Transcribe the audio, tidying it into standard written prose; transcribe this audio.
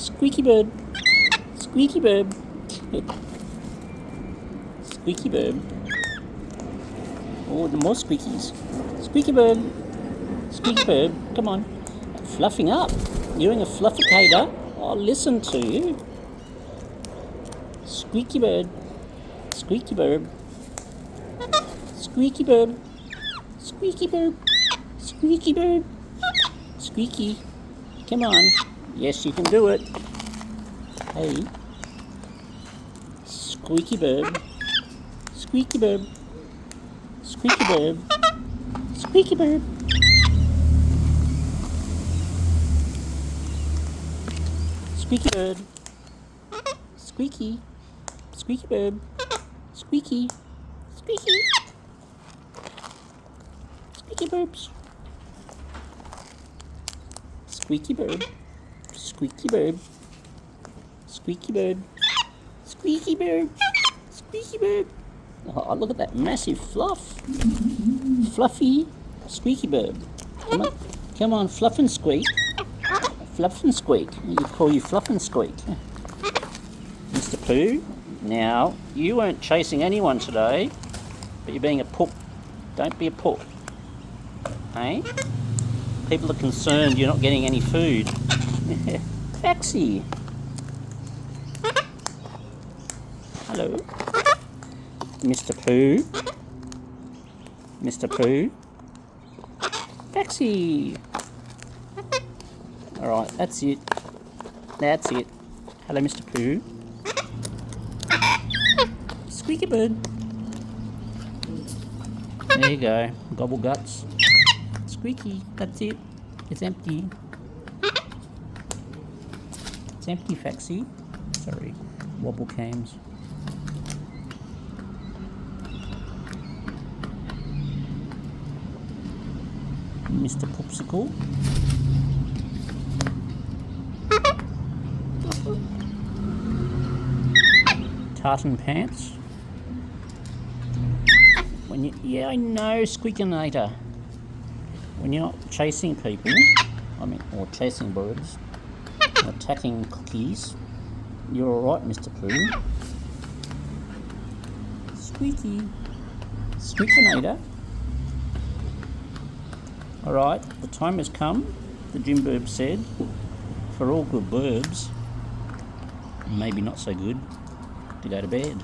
Squeaky bird. Squeaky bird. Squeaky bird. Oh, the more squeakies. Squeaky bird. Squeaky bird. Come on. Fluffing up. You're doing a flufficator. I'll listen to you. Squeaky bird. Squeaky bird. Squeaky bird. Squeaky bird. Squeaky bird. Squeaky. Come on. Yes, you can do it. Hey. Squeaky bird. Squeaky bird. Squeaky bird. Squeaky bird. Squeaky bird. Squeaky. Squeaky bird. Squeaky. Squeaky. Squeaky burbs. Squeaky bird. Squeaky bird. Squeaky bird. Squeaky bird. Squeaky bird. Oh, look at that massive fluff. Fluffy squeaky bird. Come on, fluff and squeak. Fluff and squeak. You call you fluff and squeak. Mr. Pooh, now, you weren't chasing anyone today, but you're being a poop. Don't be a poop. Hey? People are concerned you're not getting any food. Taxi. Hello. Mr. Pooh. Mr. Pooh. Taxi. Alright, that's it. That's it. Hello, Mr. Pooh. Squeaky bird. There you go. Gobble guts. Squeaky. That's it. It's empty. It's empty, Faxi. Sorry. Wobble cams. Mr. Popsicle. Tartan pants. When you, yeah, I know, Squeakinator. When you're not chasing people, or chasing birds, or attacking cookies, you're alright, Mr. Pooh. Squeaky. Squeakinator. Alright, the time has come, the Jim Burb said, for all good burbs, maybe not so good, to go to bed.